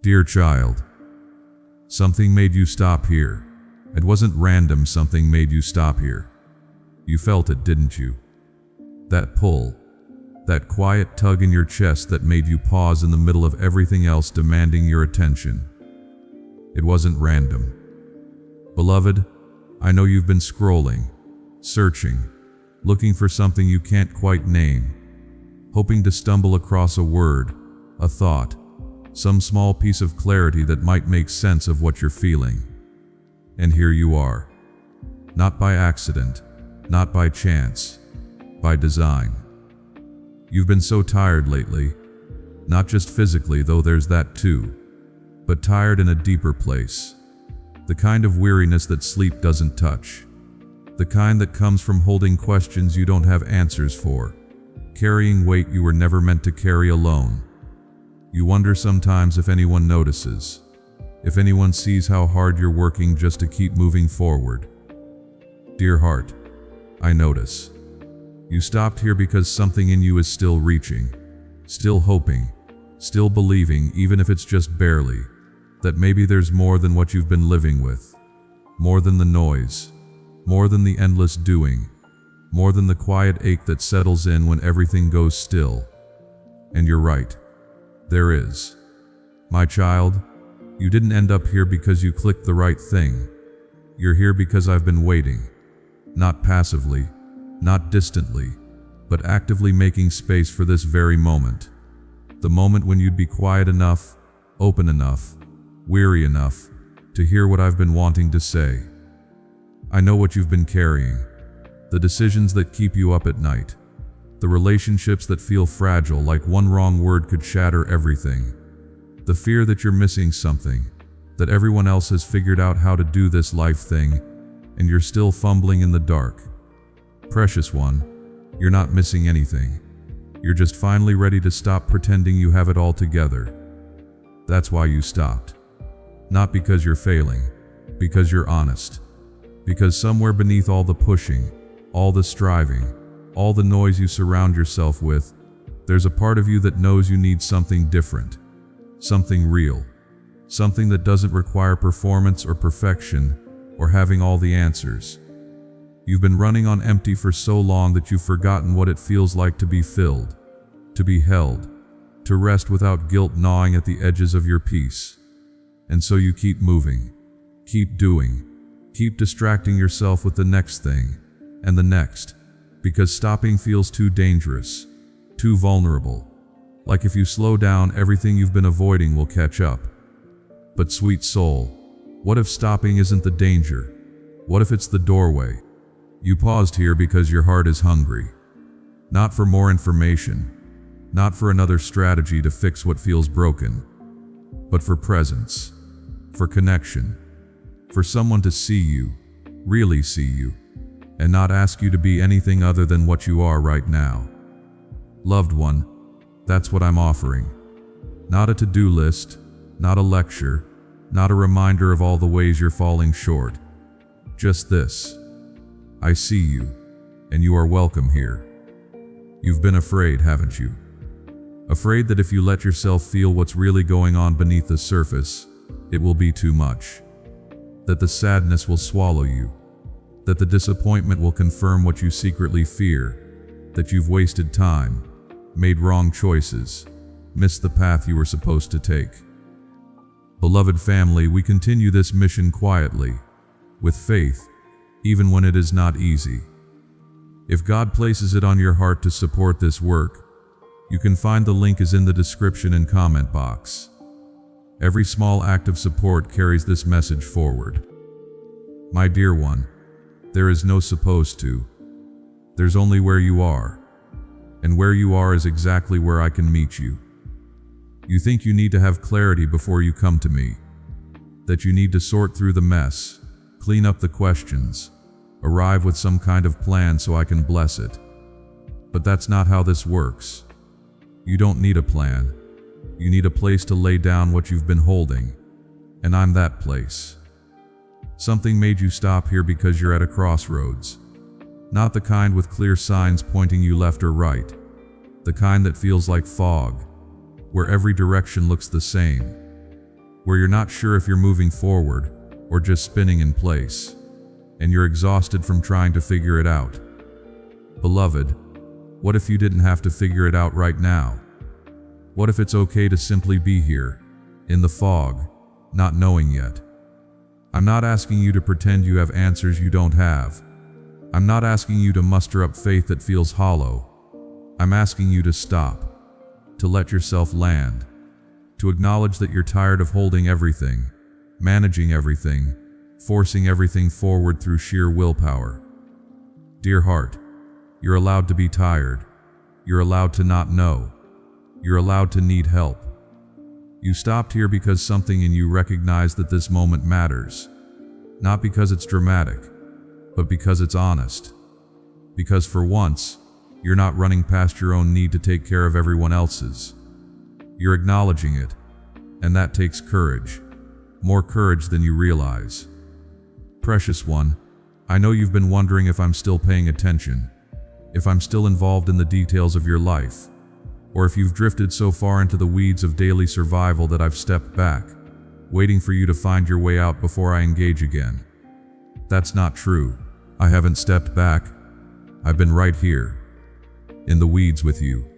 Dear child, something made you stop here. It wasn't random, something made you stop here. You felt it, didn't you? That pull, that quiet tug in your chest that made you pause in the middle of everything else demanding your attention. It wasn't random. Beloved, I know you've been scrolling, searching, looking for something you can't quite name, hoping to stumble across a word, a thought, some small piece of clarity that might make sense of what you're feeling. And here you are. Not by accident, not by chance, by design. You've been so tired lately, not just physically, though there's that too, but tired in a deeper place. The kind of weariness that sleep doesn't touch. The kind that comes from holding questions you don't have answers for, carrying weight you were never meant to carry alone. You wonder sometimes if anyone notices, if anyone sees how hard you're working just to keep moving forward. Dear heart, I notice. You stopped here because something in you is still reaching, still hoping, still believing, even if it's just barely, that maybe there's more than what you've been living with, more than the noise, more than the endless doing, more than the quiet ache that settles in when everything goes still. And you're right. There is. My child, you didn't end up here because you clicked the right thing. You're here because I've been waiting. Not passively, not distantly, but actively making space for this very moment. The moment when you'd be quiet enough, open enough, weary enough, to hear what I've been wanting to say. I know what you've been carrying. The decisions that keep you up at night. The relationships that feel fragile, like one wrong word could shatter everything. The fear that you're missing something, that everyone else has figured out how to do this life thing, and you're still fumbling in the dark. Precious one, you're not missing anything. You're just finally ready to stop pretending you have it all together. That's why you stopped. Not because you're failing, because you're honest. Because somewhere beneath all the pushing, all the striving, all the noise you surround yourself with, there's a part of you that knows you need something different, something real, something that doesn't require performance or perfection or having all the answers. You've been running on empty for so long that you've forgotten what it feels like to be filled, to be held, to rest without guilt gnawing at the edges of your peace. And so you keep moving, keep doing, keep distracting yourself with the next thing and the next. Because stopping feels too dangerous, too vulnerable. Like if you slow down, everything you've been avoiding will catch up. But sweet soul, what if stopping isn't the danger? What if it's the doorway? You paused here because your heart is hungry. Not for more information, not for another strategy to fix what feels broken, but for presence, for connection, for someone to see you, really see you, and not ask you to be anything other than what you are right now. Loved one, that's what I'm offering. Not a to-do list, not a lecture, not a reminder of all the ways you're falling short. Just this. I see you, and you are welcome here. You've been afraid, haven't you? Afraid that if you let yourself feel what's really going on beneath the surface, it will be too much. That the sadness will swallow you. That the disappointment will confirm what you secretly fear, that you've wasted time, made wrong choices, missed the path you were supposed to take. Beloved family, we continue this mission quietly, with faith, even when it is not easy. If God places it on your heart to support this work, you can find the link is in the description and comment box. Every small act of support carries this message forward. My dear one, there is no supposed to. There's only where you are. And where you are is exactly where I can meet you. You think you need to have clarity before you come to me. That you need to sort through the mess, clean up the questions, arrive with some kind of plan so I can bless it. But that's not how this works. You don't need a plan. You need a place to lay down what you've been holding. And I'm that place. Something made you stop here because you're at a crossroads. Not the kind with clear signs pointing you left or right. The kind that feels like fog, where every direction looks the same. where you're not sure if you're moving forward or just spinning in place, and you're exhausted from trying to figure it out. Beloved, what if you didn't have to figure it out right now? What if it's okay to simply be here, in the fog, not knowing yet? I'm not asking you to pretend you have answers you don't have. I'm not asking you to muster up faith that feels hollow. I'm asking you to stop, to let yourself land, to acknowledge that you're tired of holding everything, managing everything, forcing everything forward through sheer willpower. Dear heart, you're allowed to be tired. You're allowed to not know. You're allowed to need help. You stopped here because something in you recognized that this moment matters. Not because it's dramatic, but because it's honest. Because for once, you're not running past your own need to take care of everyone else's. You're acknowledging it, and that takes courage. More courage than you realize. Precious one, I know you've been wondering if I'm still paying attention, if I'm still involved in the details of your life, or if you've drifted so far into the weeds of daily survival that I've stepped back, waiting for you to find your way out before I engage again. That's not true. I haven't stepped back. I've been right here, in the weeds with you.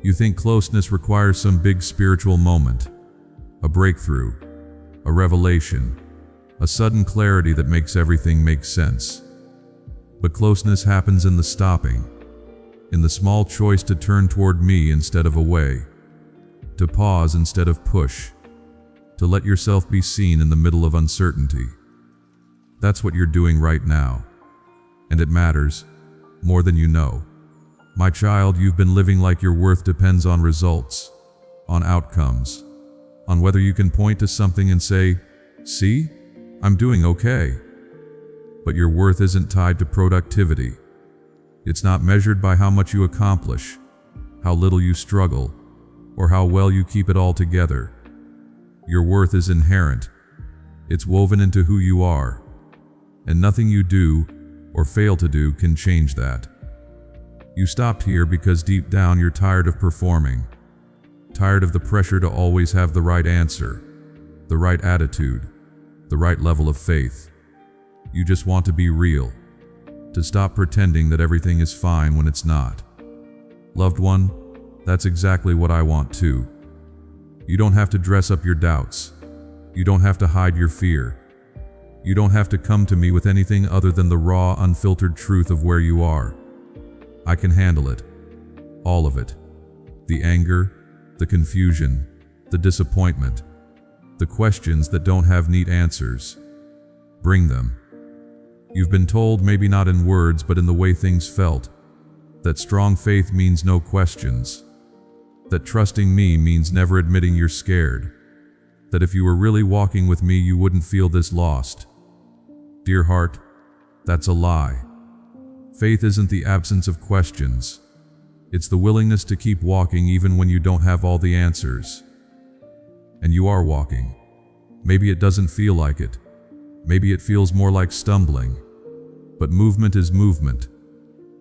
You think closeness requires some big spiritual moment, a breakthrough, a revelation, a sudden clarity that makes everything make sense. But closeness happens in the stopping, in the small choice to turn toward me instead of away, to pause instead of push, to let yourself be seen in the middle of uncertainty. That's what you're doing right now, and it matters, more than you know. My child, you've been living like your worth depends on results, on outcomes, on whether you can point to something and say, "See, I'm doing okay." But your worth isn't tied to productivity. It's not measured by how much you accomplish, how little you struggle, or how well you keep it all together. Your worth is inherent. It's woven into who you are, and nothing you do or fail to do can change that. You stopped here because deep down you're tired of performing, tired of the pressure to always have the right answer, the right attitude, the right level of faith. You just want to be real, to stop pretending that everything is fine when it's not. Loved one, that's exactly what I want too. You don't have to dress up your doubts. You don't have to hide your fear. You don't have to come to me with anything other than the raw, unfiltered truth of where you are. I can handle it. All of it. The anger, the confusion, the disappointment, the questions that don't have neat answers. Bring them. You've been told, maybe not in words but in the way things felt, that strong faith means no questions, that trusting me means never admitting you're scared, that if you were really walking with me you wouldn't feel this lost. Dear heart, that's a lie. Faith isn't the absence of questions. It's the willingness to keep walking even when you don't have all the answers. And you are walking. Maybe it doesn't feel like it. Maybe it feels more like stumbling. But movement is movement.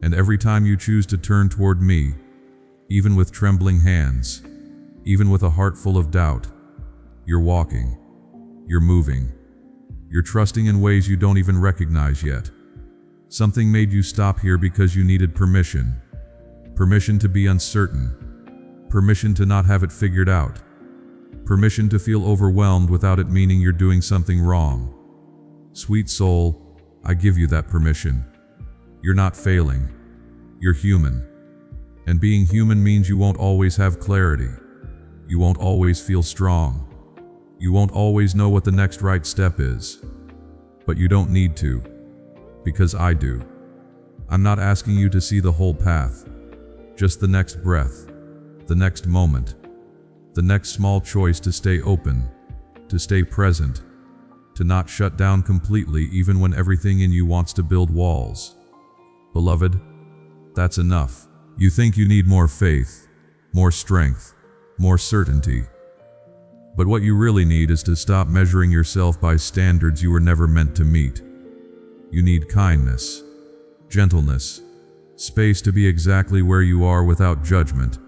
And every time you choose to turn toward me, even with trembling hands, even with a heart full of doubt, you're walking. You're moving. You're trusting in ways you don't even recognize yet. Something made you stop here because you needed permission. Permission to be uncertain. Permission to not have it figured out. Permission to feel overwhelmed without it meaning you're doing something wrong. Sweet soul, I give you that permission. You're not failing. You're human. And being human means you won't always have clarity. You won't always feel strong. You won't always know what the next right step is. But you don't need to. Because I do. I'm not asking you to see the whole path. Just the next breath. The next moment. The next small choice to stay open. To stay present. To not shut down completely even when everything in you wants to build walls. Beloved, that's enough. You think you need more faith, more strength, more certainty. But what you really need is to stop measuring yourself by standards you were never meant to meet. You need kindness, gentleness, space to be exactly where you are without judgment.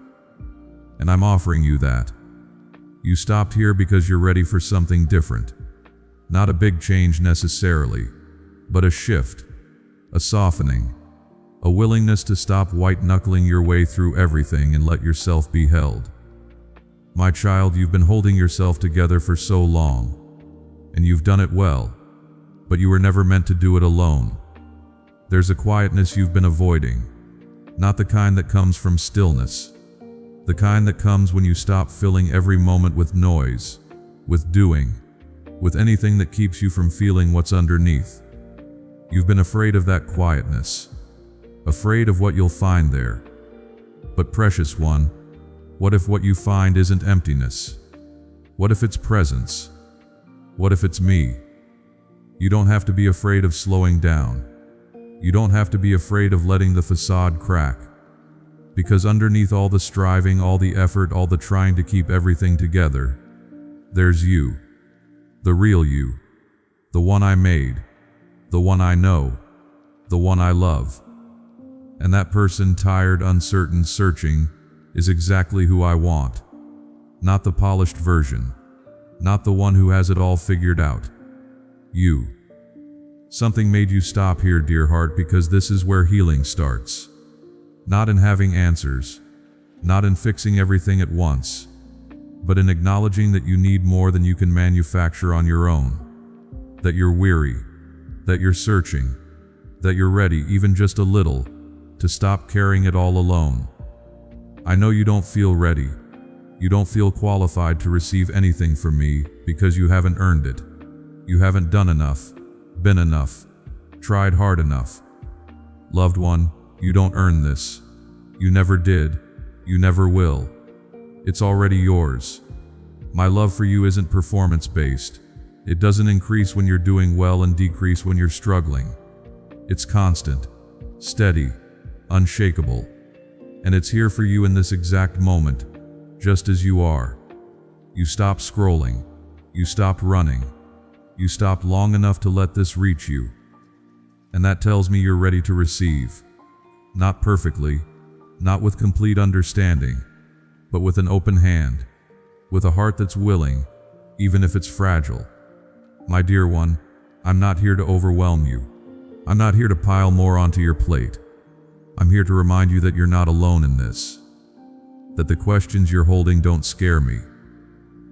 And I'm offering you that. You stopped here because you're ready for something different. Not a big change necessarily, but a shift, a softening, a willingness to stop white-knuckling your way through everything and let yourself be held. My child, you've been holding yourself together for so long, and you've done it well, but you were never meant to do it alone. There's a quietness you've been avoiding, not the kind that comes from stillness, the kind that comes when you stop filling every moment with noise, with doing, with anything that keeps you from feeling what's underneath. You've been afraid of that quietness, afraid of what you'll find there. But precious one, what if what you find isn't emptiness? What if it's presence? What if it's me? You don't have to be afraid of slowing down. You don't have to be afraid of letting the facade crack. Because underneath all the striving, all the effort, all the trying to keep everything together, there's you. The real you. The one I made. The one I know. The one I love. And that person, tired, uncertain, searching, is exactly who I want. Not the polished version. Not the one who has it all figured out. You. Something made you stop here, dear heart, because this is where healing starts. Not in having answers, not in fixing everything at once, but in acknowledging that you need more than you can manufacture on your own. That you're weary, that you're searching, that you're ready, even just a little, to stop carrying it all alone. I know you don't feel ready. You don't feel qualified to receive anything from me because you haven't earned it. You haven't done enough, been enough, tried hard enough. Loved one, you don't earn this. You never did. You never will. It's already yours. My love for you isn't performance-based. It doesn't increase when you're doing well and decrease when you're struggling. It's constant, steady, unshakable. And it's here for you in this exact moment, just as you are. You stopped scrolling. You stopped running. You stopped long enough to let this reach you. And that tells me you're ready to receive. Not perfectly, not with complete understanding, but with an open hand, with a heart that's willing, even if it's fragile. My dear one, I'm not here to overwhelm you. I'm not here to pile more onto your plate. I'm here to remind you that you're not alone in this. That the questions you're holding don't scare me.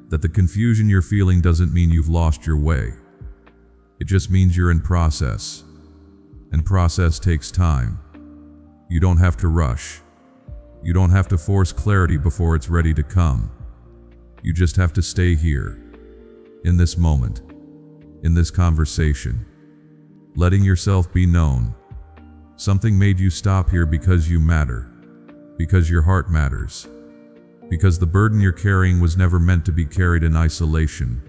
That the confusion you're feeling doesn't mean you've lost your way. It just means you're in process. And process takes time. You don't have to rush. You don't have to force clarity before it's ready to come. You just have to stay here, in this moment, in this conversation, letting yourself be known. Something made you stop here because you matter, because your heart matters, because the burden you're carrying was never meant to be carried in isolation,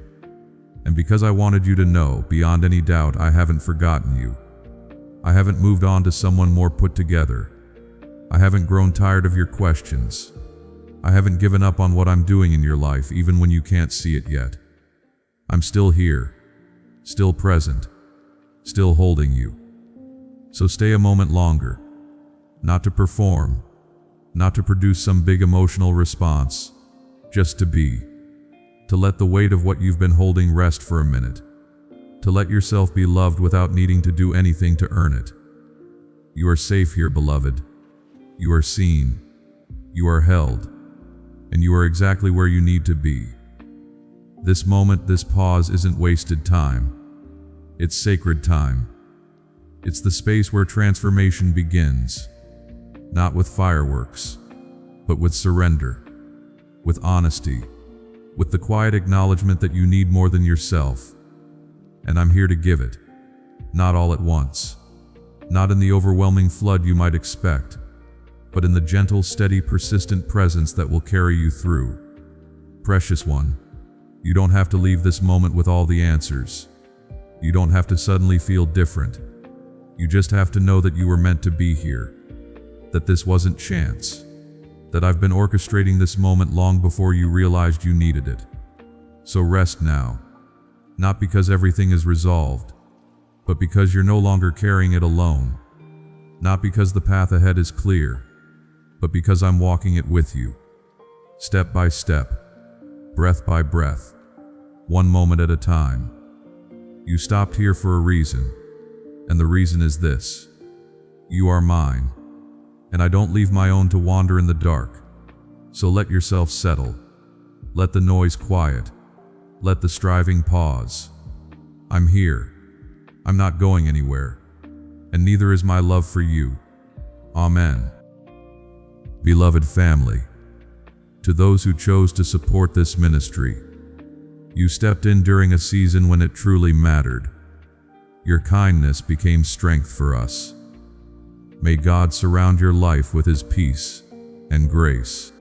and because I wanted you to know, beyond any doubt, I haven't forgotten you. I haven't moved on to someone more put together. I haven't grown tired of your questions. I haven't given up on what I'm doing in your life, even when you can't see it yet. I'm still here, still present, still holding you. So stay a moment longer, not to perform, not to produce some big emotional response, just to be, to let the weight of what you've been holding rest for a minute, to let yourself be loved without needing to do anything to earn it. You are safe here, beloved. You are seen. You are held. And you are exactly where you need to be. This moment, this pause isn't wasted time. It's sacred time. It's the space where transformation begins. Not with fireworks, but with surrender, with honesty, with the quiet acknowledgement that you need more than yourself. And I'm here to give it. Not all at once. Not in the overwhelming flood you might expect, but in the gentle, steady, persistent presence that will carry you through. Precious one, you don't have to leave this moment with all the answers. You don't have to suddenly feel different. You just have to know that you were meant to be here. That this wasn't chance. That I've been orchestrating this moment long before you realized you needed it. So rest now. Not because everything is resolved, but because you're no longer carrying it alone. Not because the path ahead is clear, but because I'm walking it with you. Step by step, breath by breath, one moment at a time. You stopped here for a reason, and the reason is this: you are mine, and I don't leave my own to wander in the dark. So let yourself settle. Let the noise quiet. Let the striving pause. I'm here. I'm not going anywhere, and neither is my love for you. Amen. Beloved family, to those who chose to support this ministry, you stepped in during a season when it truly mattered. Your kindness became strength for us. May God surround your life with His peace and grace.